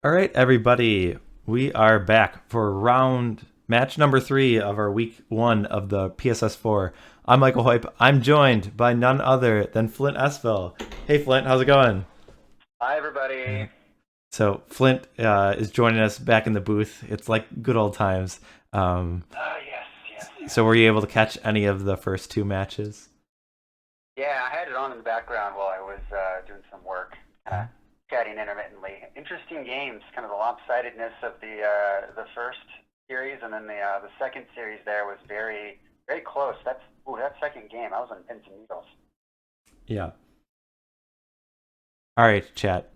All right, everybody, we are back for match number 3 of our week 1 of the PSS4. I'm Michael Hoyp. I'm joined by none other than Flint Espil. Hey, Flint, how's it going? Hi, everybody. So Flint is joining us back in the booth. It's like good old times. Um, Yes, yes, so yes. were you able to catch any of the first 2 matches? Yeah, I had it on in the background while I was doing some work, kind of chatting intermittently. Interesting games, kind of the lopsidedness of the first series, and then the second series there was very very close. That second game, I was on pins and needles. Yeah. All right, chat.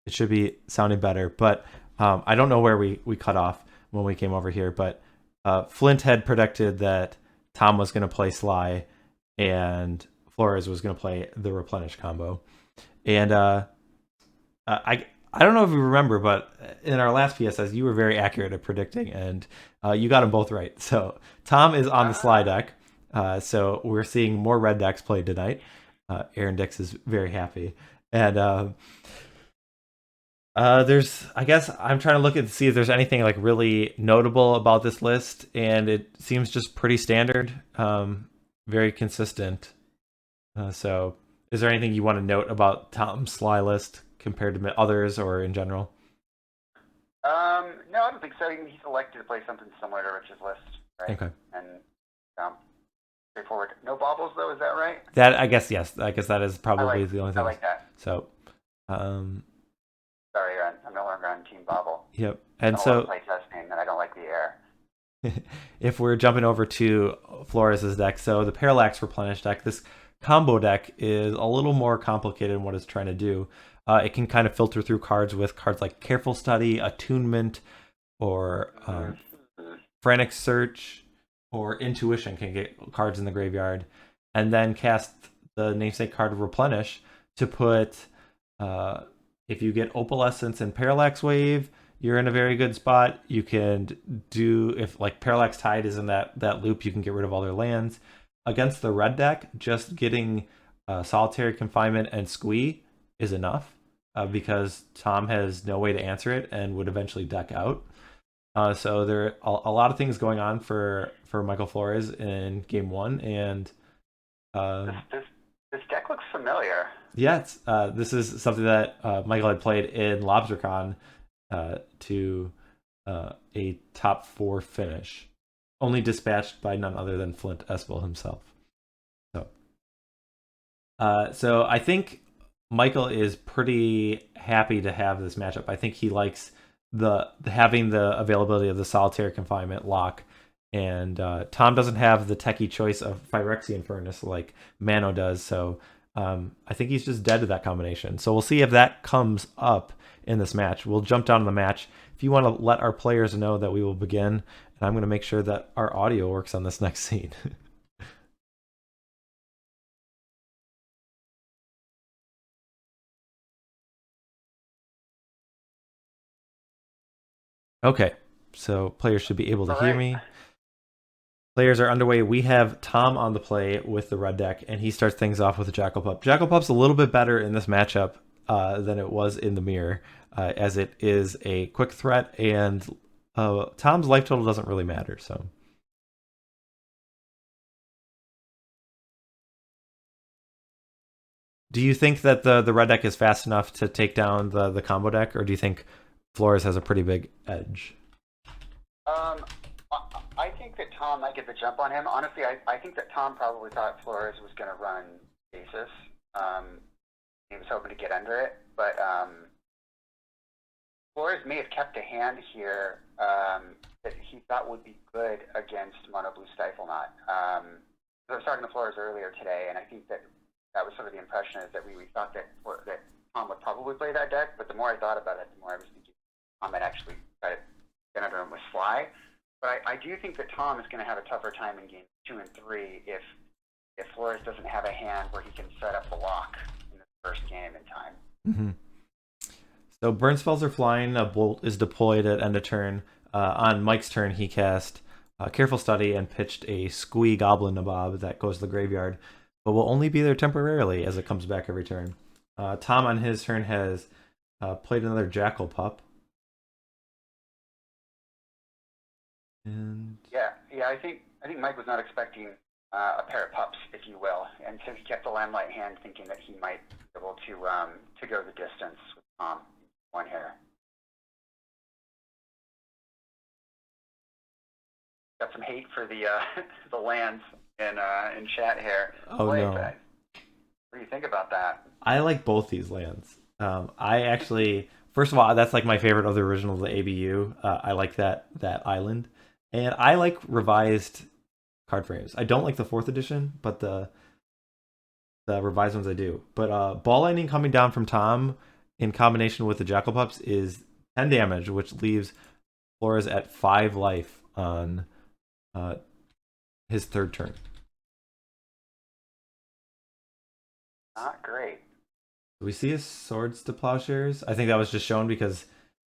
It should be sounding better, but I don't know where we cut off when we came over here, but Flint had predicted that Tom was going to play Sly and Flores was going to play the Replenish combo. And I don't know if you remember, but in our last PSS, you were very accurate at predicting, and you got them both right. So Tom is on the Sly Ah, deck. So we're seeing more red decks played tonight. Aaron Dix is very happy. And there's, I guess I'm trying to look at see if there's anything like really notable about this list, and it seems just pretty standard, very consistent. So, is there anything you want to note about Tom's Sly list compared to others or in general? no, I don't think so. He's elected to play something similar to Rich's list, right? Okay, And um, straightforward. No bobbles though, is that right? that I guess yes, I guess that is I probably like the only I thing. like that. So, um, Sorry, I'm no longer on Team Bobble. yep, I've and done a lot of so play testing, and I don't like the air. if we're jumping over to Flores' deck, so the Parallax Replenish deck, this combo deck is a little more complicated in what it's trying to do. It can kind of filter through cards with cards like Careful Study, Attunement, or Mhm. Frantic Search, or Intuition can get cards in the graveyard, and then cast the namesake card Replenish to put. Uh, if you get Opalescence and Parallax Wave, you're in a very good spot. You can do if like Parallax Tide is in that loop, you can get rid of all their lands. Against the red deck, just getting Solitary Confinement and Squee is enough because Tom has no way to answer it and would eventually deck out. So there are a lot of things going on for Michael Flores in Game One, and This um, this this deck looks familiar. yeah, this is something that Michael had played in LobsterCon to a top 4 finish, only dispatched by none other than Flint Espil himself. So, so I think Michael is pretty happy to have this matchup. I think he likes the having the availability of the solitary confinement lock, and Tom doesn't have the techie choice of Phyrexian Furnace like Mano does. So I think he's just dead to that combination. So we'll see if that comes up in this match. We'll jump down to the match. If you want to let our players know that we will begin, and I'm going to make sure that our audio works on this next scene. Okay, so players should be able to All hear right. me. Players are underway. We have Tom on the play with the red deck, and he starts things off with a Jackal Pup. Jackal Pup's a little bit better in this matchup than it was in the mirror, as it is a quick threat, and Tom's life total doesn't really matter. So, do you think that the red deck is fast enough to take down the combo deck, or do you think Flores has a pretty big edge? Um, I think that Tom might get the jump on him. Honestly, I think that Tom probably thought Flores was going to run basis. Um, he was hoping to get under it, but Flores may have kept a hand here that he thought would be good against Mono Blue Stifle Knot. I was talking to Flores earlier today, and I think that that was sort of the impression is that we thought that Tom would probably play that deck, but the more I thought about it, the more I was thinking Tom might actually try to get under him with Sly. But I do think that Tom is going to have a tougher time in game 2 and 3 if Flores doesn't have a hand where he can set up the lock in the first game in time. Mm-hmm. So burn spells are flying. A bolt is deployed at end of turn. On Mike's turn, he cast Careful Study and pitched a Squee Goblin Nabob that goes to the graveyard, but will only be there temporarily as it comes back every turn. Tom on his turn has played another Jackal Pup, And Yeah. I think Mike was not expecting a pair of pups, if you will, and so he kept the lamplight hand, thinking that he might be able to go the distance with Tom. One here. Got some hate for the the lands in chat here. oh Blake, no, what do you think about that? I like both these lands. I actually, first of all, that's like my favorite of the original, the ABU. I like that island, and I like revised card frames. I don't like the fourth edition, but the revised ones I do. But ball lightning coming down from Tom in combination with the Jackal Pups is 10 damage, which leaves Flores at 5 life on uh, his third turn. Not great. Do we see his swords to plowshares? I think that was just shown because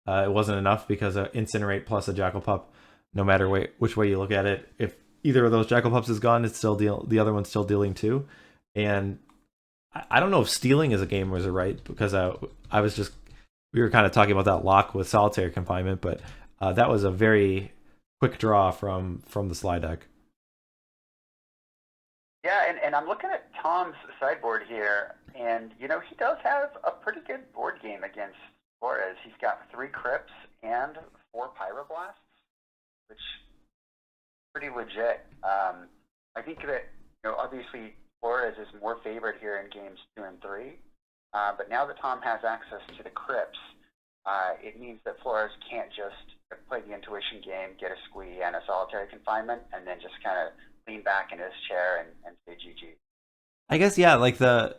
it wasn't enough because incinerate plus a Jackal Pup, no matter which way you look at it, if either of those Jackal Pups is gone, it's still the other one's still dealing 2. And I don't know if stealing is a game was right because I was just we were kind of talking about that lock with solitary confinement, but that was a very quick draw from the slide deck. Yeah, and I'm looking at Tom's sideboard here, and he does have a pretty good board game against Flores. He's got 3 Crypts and 4 Pyroblasts, which is pretty legit. I think that obviously Flores is more favored here in games 2 and 3, but now that Tom has access to the Crypts, it means that Flores can't just play the intuition game, get a squee and a solitary confinement, and then just kind of lean back in his chair and say GG. I guess yeah, like the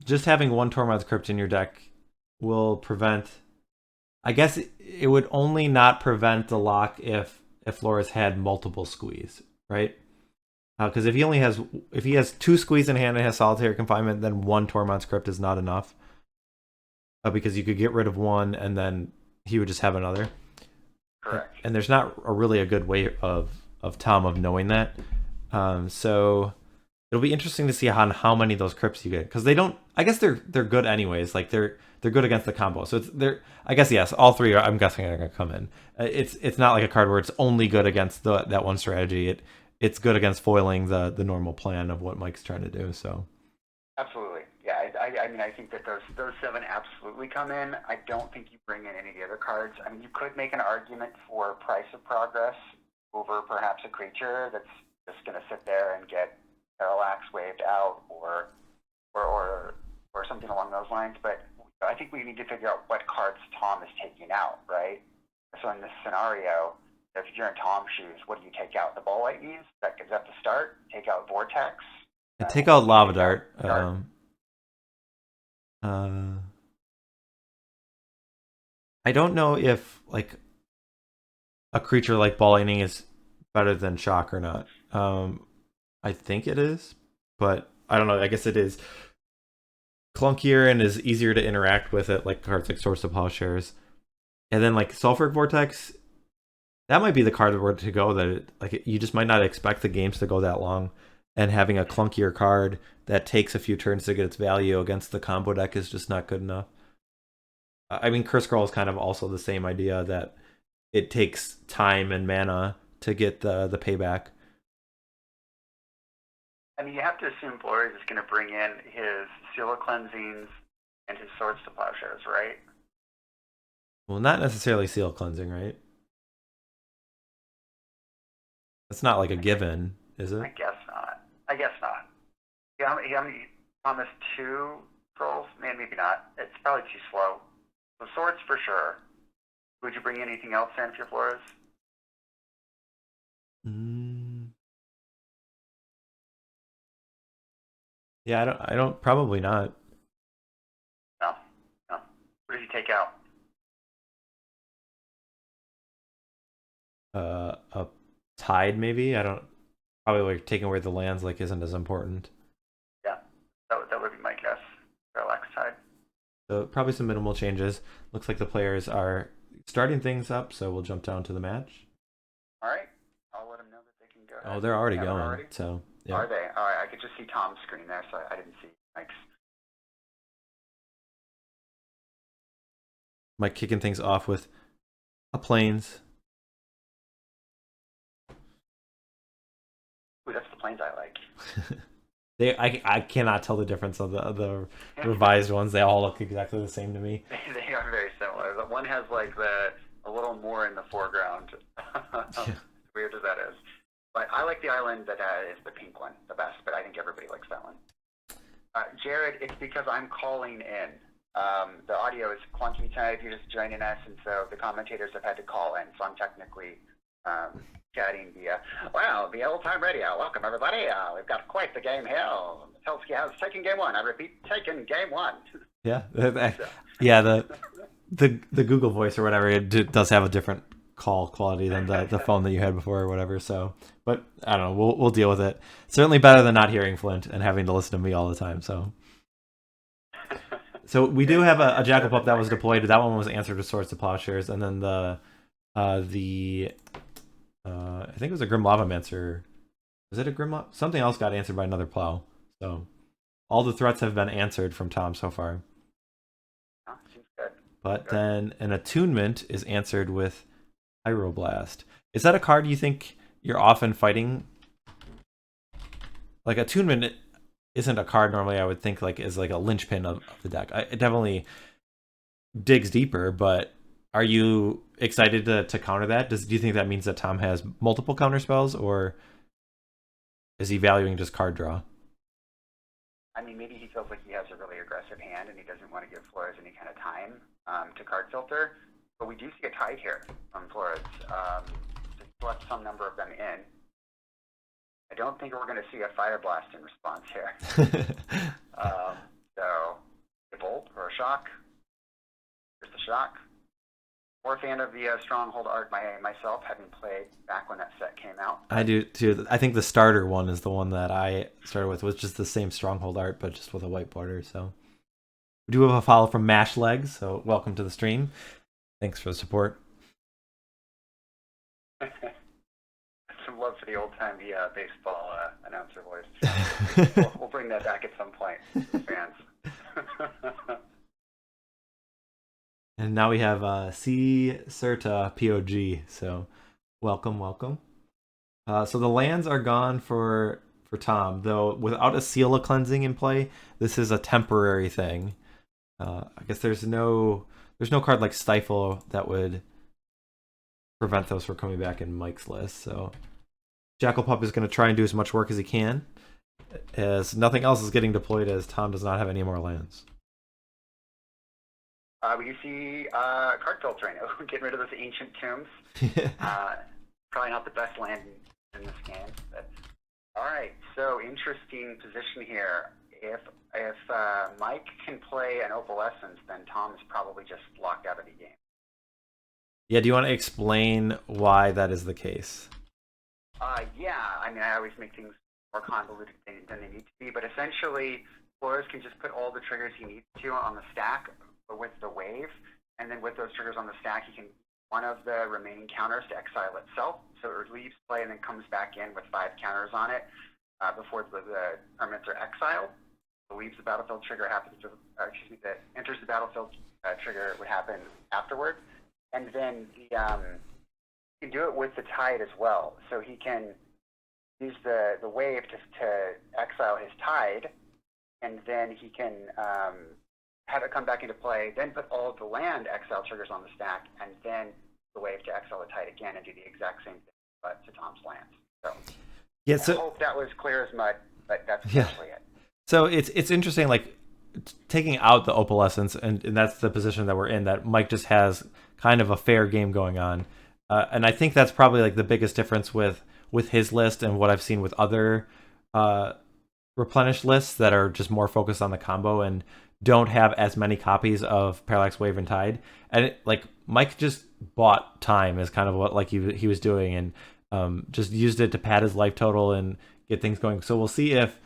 just having one Tormod's Crypt in your deck will prevent. I guess it would only not prevent the lock if Flores had multiple squeeze, right? Because if he has 2 squeeze in hand and has solitary confinement, then one Tormod's Crypt is not enough. Because you could get rid of one and then he would just have another. Correct. And there's not really a good way of Tom of knowing that. So it'll be interesting to see how many of those crypts you get because they don't. I guess they're good anyways. Like they're good against the combo. So they're. I guess yes, all 3 I'm guessing are gonna come in. It's not like a card where it's only good against that one strategy. It's good against foiling the normal plan of what Mike's trying to do. So Absolutely. Yeah, I mean, I think that those 7 absolutely come in. I don't think you bring in any of the other cards. I mean, you could make an argument for Price of Progress over perhaps a creature that's just going to sit there and get Parallax waved out or something along those lines. But I think we need to figure out what cards Tom is taking out, right? So in this scenario, if you're in Tom's shoes, what do you take out? The Ball Lightnings? Is that the start? Take out Vortex? I take out Lava Dart. I don't know if like a creature like Ball Lightning is better than Shock or not. I think it is, but I don't know. I guess it is clunkier and is easier to interact with it, like cards like Source of Plowshares. And then like Sulfuric Vortex, that might be the card where to go. You just might not expect the games to go that long, and having a clunkier card that takes a few turns to get its value against the combo deck is just not good enough. I mean, Curse Scroll is kind of also the same idea that it takes time and mana to get the payback. I mean, you have to assume Flores is going to bring in his Seal of Cleansings and his Swords to Plowshares, right? Well, not necessarily Seal Cleansing, right? That's not like a given, is it? I guess not. Yeah, how many? Thomas 2 trolls? Man, maybe not. It's probably too slow. So Swords for sure. Would you bring anything else in for Flores? Yeah, I don't. Probably not. No. What did you take out? A Tide maybe. I don't. Probably like taking away the lands like isn't as important. Yeah, that would be my guess. Parallax Tide. So probably some minimal changes. Looks like the players are starting things up, so we'll jump down to the match. All right. I'll let them know that they can go ahead. Oh, they're already going. Already? So yeah. Are they? All right. I could just see Tom's screen there, so I didn't see Mike's. Mike kicking things off with a Plains. I cannot tell the difference of the revised ones. They all look exactly the same to me. They are very similar. The one has like a little more in the foreground. Weird as that is. But I like the island that is the pink one the best, but I think everybody likes that one. Jared, it's because I'm calling in. The audio is clunky tonight if you're just joining us, and so the commentators have had to call in, so I'm technically chatting via, well, the old-time radio. Welcome, everybody. We've got quite the game here. Metelsky has taken game one. I repeat, taken game one. Yeah, yeah. The Google Voice or whatever, it does have a different call quality than the phone that you had before or whatever. So, but I don't know. We'll deal with it. Certainly better than not hearing Flint and having to listen to me all the time. So we do have a Jackal Pup that was deployed. That one was answered with Swords to Plowshares, and then I think it was a Grim Lavamancer. Was it a Grim Lava? Something else got answered by another plow. So all the threats have been answered from Tom so far. But then an attunement is answered with Pyroblast. Is that a card you think you're often fighting? Like attunement isn't a card normally I would think like is like a linchpin of the deck. It definitely digs deeper, but are you excited to counter that? Do you think that means that Tom has multiple counter spells, or is he valuing just card draw? I mean, maybe he feels like he has a really aggressive hand and he doesn't want to give Flores any kind of time to card filter. But we do see a tide here from Flores to select some number of them in. I don't think we're going to see a Fire Blast in response here. So, a bolt or a shock. Here's the shock. More fan of the Stronghold art myself, having played back when that set came out. I do too. I think the starter one is the one that I started with just the same Stronghold art, but just with a white border. So we do have a follow from Mash Legs, so welcome to the stream. Thanks for the support. Some love for the old-time baseball announcer voice. We'll bring that back at some point, fans. And now we have C. Serta POG, so welcome. So the lands are gone for Tom, though without a Seal of Cleansing in play, this is a temporary thing. I guess there's no card like Stifle that would prevent those from coming back in Mike's list, so Jackal Pup is going to try and do as much work as he can, as nothing else is getting deployed as Tom does not have any more lands. We do see card filtering, getting rid of those ancient tombs. Probably not the best land in this game. But, all right, so interesting position here. If Mike can play an Opalescence, then Tom is probably just locked out of the game. Yeah, do you want to explain why that is the case? Yeah, I mean, I always make things more convoluted than they need to be, but essentially, Flores can just put all the triggers he needs to on the stack with the wave, and then with those triggers on the stack, he can one of the remaining counters to exile itself, so it leaves play and then comes back in with 5 counters on it before the permanents are exiled. The leaves the battlefield trigger happens to, that enters the battlefield trigger would happen afterward, and then he can do it with the tide as well. So he can use the wave to exile his tide, and then he can have it come back into play, then put all of the land exile triggers on the stack, and then the wave to exile the tide again and do the exact same thing but to Tom's lands. So yeah, I hope that was clear as mud, but that's essentially it. So it's interesting, like taking out the Opalescence, and that's the position that we're in, that Mike just has kind of a fair game going on. And I think that's probably like the biggest difference with his list and what I've seen with other replenish lists that are just more focused on the combo and don't have as many copies of Parallax Wave and Tide. And like Mike just bought time is kind of what like he was doing, and just used it to pad his life total and get things going. So we'll see if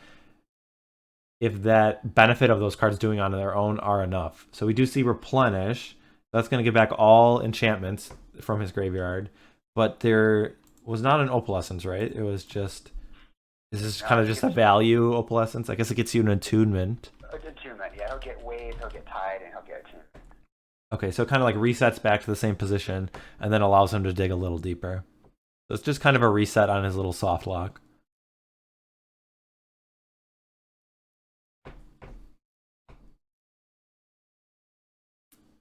that benefit of those cards doing on their own are enough. So we do see Replenish. That's going to get back all enchantments from his graveyard, but there was not an Opalescence, right? It was just, this is kind of just a value Opalescence. I guess it gets you an attunement. Attunement, yeah. He'll get wave, he'll get tide, and he'll get attunement. Okay, so it kind of like resets back to the same position and then allows him to dig a little deeper. So it's just kind of a reset on his little soft lock.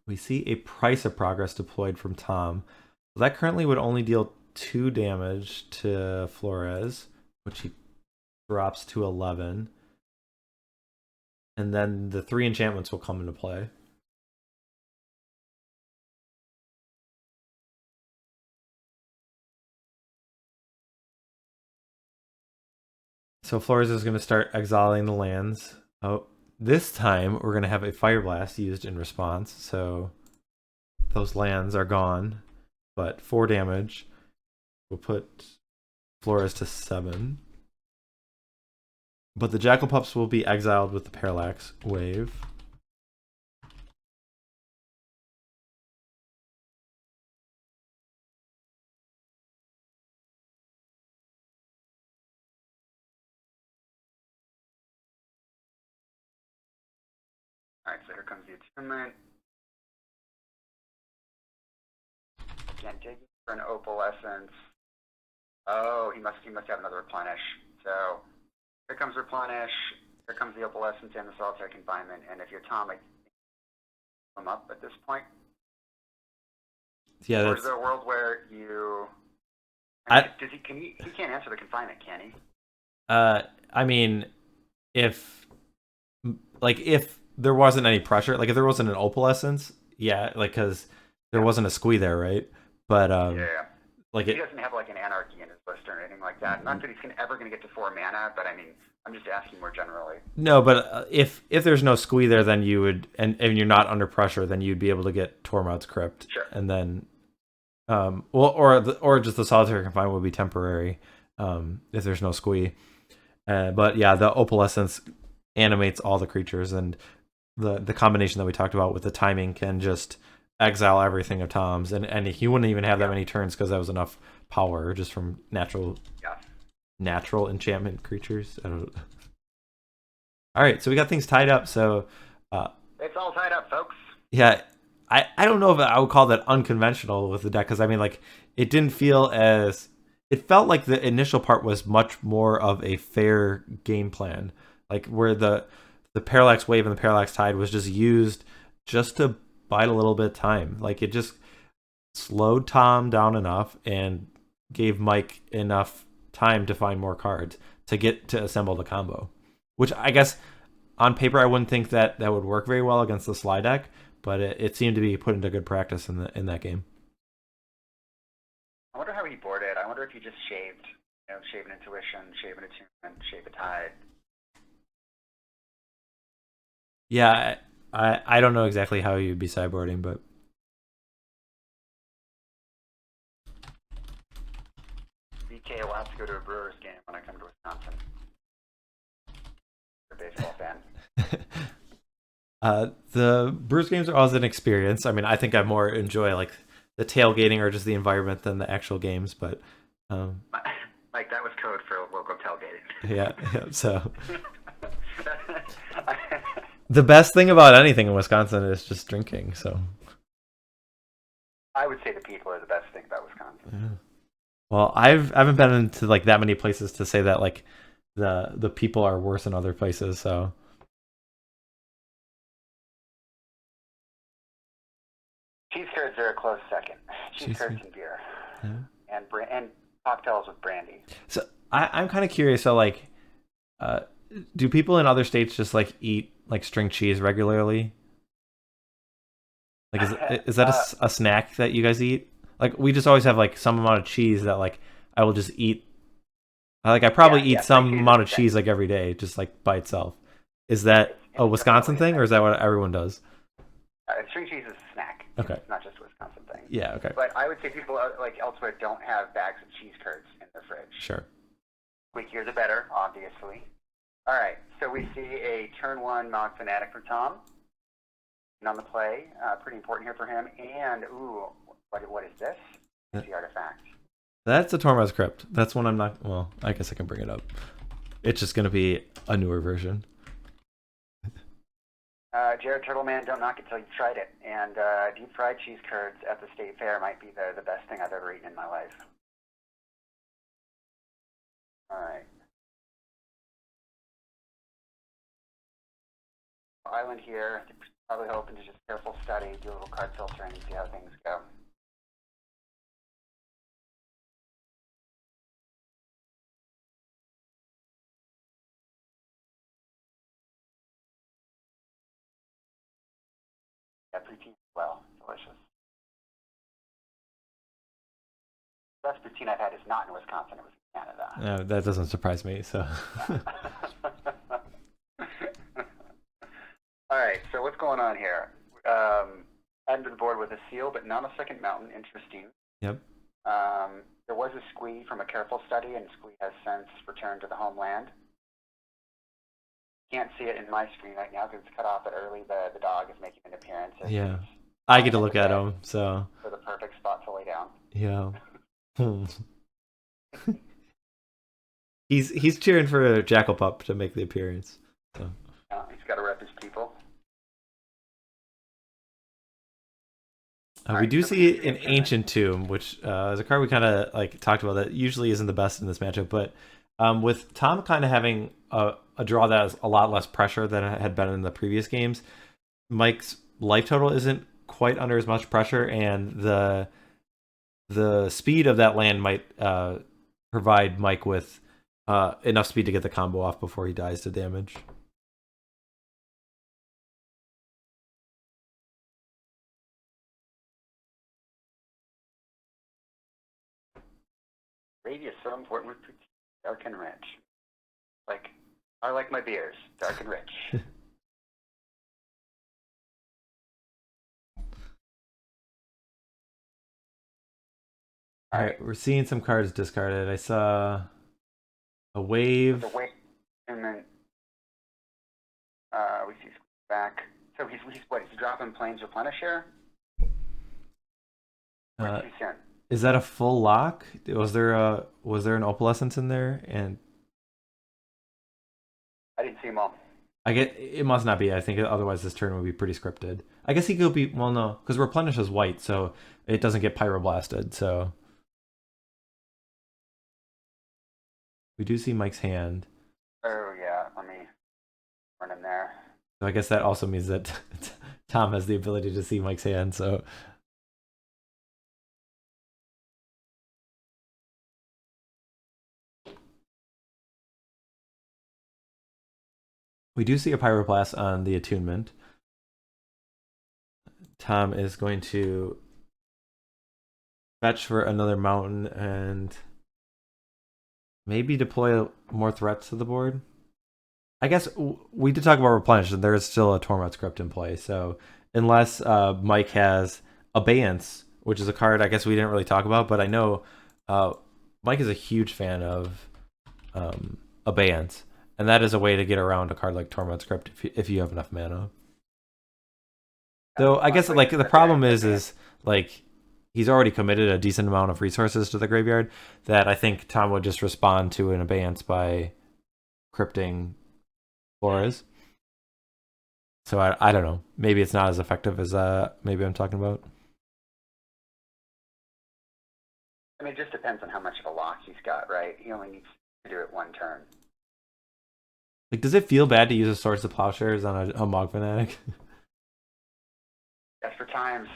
We see a Price of Progress deployed from Tom. That currently would only deal 2 damage to Flores, which he drops to 11. And then the 3 enchantments will come into play. So Flores is going to start exiling the lands. Oh, this time we're going to have a Fire Blast used in response. So those lands are gone, but 4 damage. We'll put Flores to 7. But the Jackal Pups will be exiled with the Parallax Wave. Alright, so here comes the attunement. Again, digging for an opalescence. Oh, he must have another replenish. So here comes replenish. Here comes the opalescence and the solitary confinement. And if you're Tom, I come up at this point. Yeah, or that's. Is there a world where you? He can't answer the confinement, can he? I mean, if there wasn't any pressure, like if there wasn't an opalescence, yeah, like because there wasn't a squee there, right? But like he doesn't have like an anarchy in his list or anything like that. Not that he's ever going to get to 4 mana, but I mean, I'm just asking more generally. No, but if there's no squee there, then you would, and you're not under pressure, then you'd be able to get Tormod's Crypt, sure. And then, or just the solitary confinement would be temporary, if there's no squee. But yeah, the opalescence animates all the creatures, and the combination that we talked about with the timing can just exile everything of Tom's, and he wouldn't even have that many turns because that was enough power just from natural enchantment creatures. I don't. All right, so we got things tied up. So it's all tied up, folks. Yeah, I don't know if I would call that unconventional with the deck, because I mean, like, it didn't feel as, it felt like the initial part was much more of a fair game plan, like where the Parallax Wave and the Parallax Tide was just used just to bide a little bit of time. Like, it just slowed Tom down enough and gave Mike enough time to find more cards to get to assemble the combo, which I guess on paper I wouldn't think that would work very well against the Sly deck, but it seemed to be put into good practice in that game. I wonder how he boarded. I wonder if he just shaved, shave an intuition, shave an attunement, shave a tide. Yeah, I don't know exactly how you'd be sideboarding, but BK will have to go to a Brewers game when I come to Wisconsin. A baseball fan. The Brewers games are always an experience. I mean, I think I more enjoy like the tailgating or just the environment than the actual games, but like that was code for local tailgating. Yeah. So the best thing about anything in Wisconsin is just drinking. So I would say the people are the best thing about Wisconsin. Yeah. Well, I haven't been into like that many places to say that like the people are worse than other places. So cheese curds are a close second. Cheese curds and beer, and cocktails with brandy. So I'm kind of curious. So like, do people in other states just like eat like string cheese regularly? Like, is that a snack that you guys eat? Like, we just always have like some amount of cheese that like I will just eat. Like, I probably eat some amount of cheese like every day, just like by itself. Is that a Wisconsin thing, or is that what everyone does? String cheese is a snack. Okay. It's not just a Wisconsin thing. Yeah, okay. But I would say people like elsewhere don't have bags of cheese curds in their fridge. Sure. Squeakier the better, obviously. All right, so we see a turn 1 Mount Fanatic for Tom. And on the play, pretty important here for him. And, ooh, what is this? It's the artifact. That's a Tormod's Crypt. That's one I'm not, well, I guess I can bring it up. It's just going to be a newer version. Jared Turtleman, don't knock it till you've tried it. And deep fried cheese curds at the state fair might be the best thing I've ever eaten in my life. All right. island here. Probably hoping to just careful study, do a little card filtering, and see how things go. Yeah, poutine as well. Delicious. The best poutine I've had is not in Wisconsin. It was in Canada. That doesn't surprise me. So. All right. So what's going on here? Adding to the board with a seal, but not a second mountain. Interesting. Yep. There was a squee from a careful study, and squee has since returned to the homeland. Can't see it in my screen right now because it's cut off it early. The dog is making an appearance. Yeah. I get to look at him, so. For the perfect spot to lay down. Yeah. He's cheering for Jackal Pup to make the appearance. So. He's got to rep his people. We do see an Ancient Tomb, which is a card we kind of like talked about that usually isn't the best in this matchup, but with Tom kind of having a draw that has a lot less pressure than it had been in the previous games, Mike's life total isn't quite under as much pressure, and the speed of that land might provide Mike with enough speed to get the combo off before he dies to damage. Gravy is so important with poutine. Dark and rich. I like my beers. Dark and rich. All right, we're seeing some cards discarded. I saw a wave. The wave, and then we see back. So he's dropping Plains Replenish here? Too soon. Is that a full lock? Was there an opalescence in there? And I didn't see them all. It must not be. I think otherwise this turn would be pretty scripted. I guess he could be. Well, no, because Replenish is white, so it doesn't get pyroblasted. So we do see Mike's hand. Oh yeah, let me run in there. So I guess that also means that Tom has the ability to see Mike's hand. So. We do see a Pyroblast on the attunement. Tom is going to fetch for another mountain and maybe deploy more threats to the board. I guess we did talk about Replenish, and there is still a Tormod script in play. So unless Mike has Abeyance, which is a card I guess we didn't really talk about, but I know Mike is a huge fan of Abeyance. And that is a way to get around a card like Tormod Script if you have enough mana. Though I guess like the problem is like he's already committed a decent amount of resources to the graveyard that I think Tom would just respond to an Abeyance by crypting Flores. So I don't know. Maybe it's not as effective as maybe I'm talking about. I mean, it just depends on how much of a lock he's got, right? He only needs to do it one turn. Like, does it feel bad to use a Swords to Plowshares on a Mog Fanatic? Yes, for times.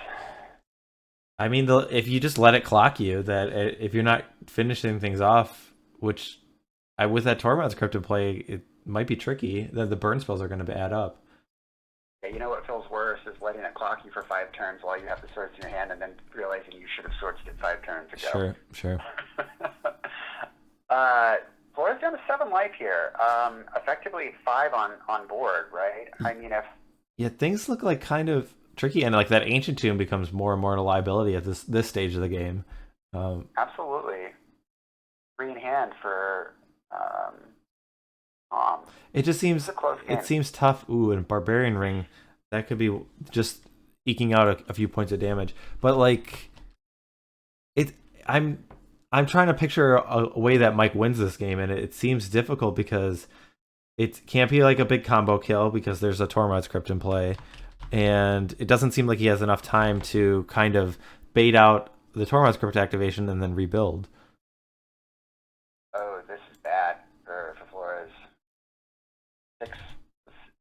I mean, if you just let it clock you, that if you're not finishing things off, which with that Tormod script in play, it might be tricky. The burn spells are going to add up. Yeah, you know what feels worse is letting it clock you for 5 turns while you have the swords in your hand, and then realizing you should have swords it 5 turns ago. Sure. Flores down to 7 life here. Effectively 5 on board, right? I mean, things look like kind of tricky, and like that Ancient Tomb becomes more and more a liability at this stage of the game. Absolutely. 3 in hand for Tom. It just seems tough. Ooh, and Barbarian Ring, that could be just eking out a few points of damage. But like, I'm trying to picture a way that Mike wins this game, and it seems difficult because it can't be like a big combo kill because there's a Tormod script in play, and it doesn't seem like he has enough time to kind of bait out the Tormod script activation and then rebuild. Oh, this is bad for Flores.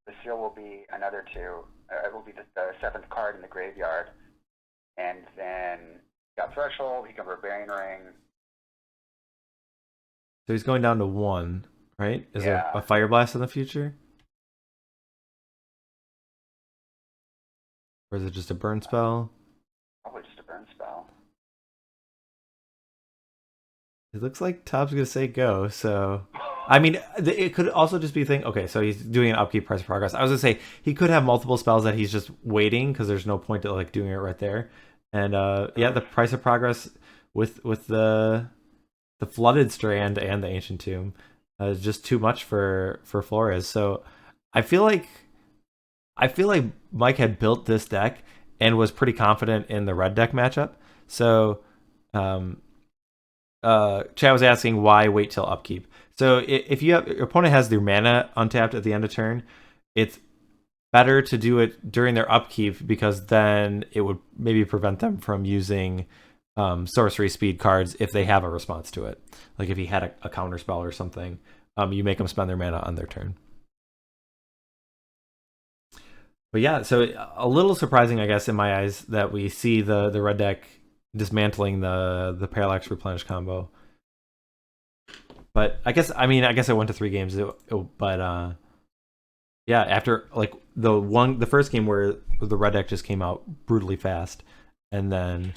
The seal will be another 2. It will be the 7th card in the graveyard. And then got Threshold, he can Barbarian Ring. So he's going down to 1, right? Is Yeah. there a Fire Blast in the future? Or is it just a burn spell? Probably just a burn spell. It looks like Top's going to say go, so... I mean, it could also just be okay, so he's doing an upkeep price of progress. I was going to say, he could have multiple spells that he's just waiting, because there's no point to like doing it right there. And yeah, the price of progress with the Flooded Strand and the Ancient Tomb is just too much for Flores. So I feel like Mike had built this deck and was pretty confident in the red deck matchup. So Chad was asking why wait till upkeep. So if your opponent has their mana untapped at the end of turn, it's better to do it during their upkeep, because then it would maybe prevent them from using sorcery speed cards if they have a response to it. Like if he had a counter spell or something, you make them spend their mana on their turn. But yeah, so a little surprising, I guess, in my eyes, that we see the red deck dismantling the Parallax Replenish combo. But I guess it went to 3 games. But yeah, after like the first game where the red deck just came out brutally fast, and then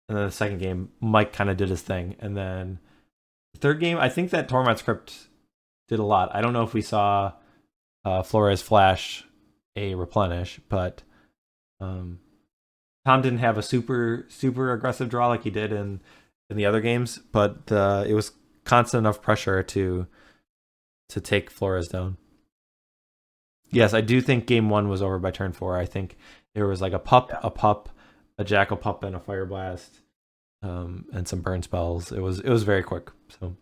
the second game, Mike kind of did his thing, and then the third game, I think that Tormod's Crypt did a lot. I don't know if we saw Flores flash a replenish, but Tom didn't have a super aggressive draw like he did in the other games, but it was constant enough pressure to take Flores down. Yes, I do think game 1 was over by turn 4. I think there was like a pup, a Jackal Pup, and a Fire Blast, and some burn spells. It was very quick. So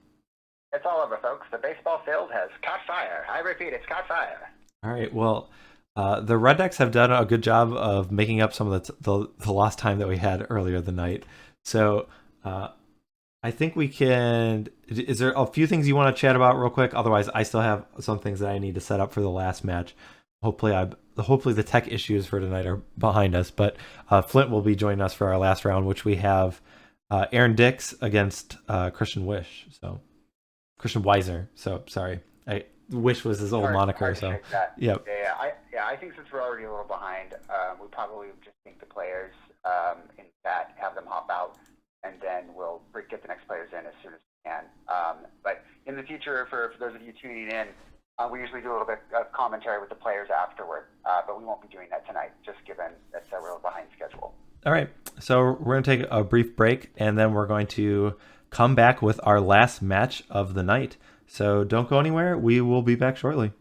it's all over, folks. The baseball field has caught fire. I repeat, it's caught fire. All right. Well, the red decks have done a good job of making up some of the lost time that we had earlier the night. So I think we can... Is there a few things you want to chat about real quick? Otherwise, I still have some things that I need to set up for the last match. Hopefully the tech issues for tonight are behind us. But Flint will be joining us for our last round, which we have Aaron Dix against Christian Wish. So Christian Weiser. So sorry, Wish was his old moniker. So yeah. I think since we're already a little behind, we probably just think the players in chat, have them hop out, and then we'll get the next players in as soon as we can. But in the future, for those of you tuning in, we usually do a little bit of commentary with the players afterward, but we won't be doing that tonight, just given that we're behind schedule. All right, so we're going to take a brief break, and then we're going to come back with our last match of the night. So don't go anywhere. We will be back shortly.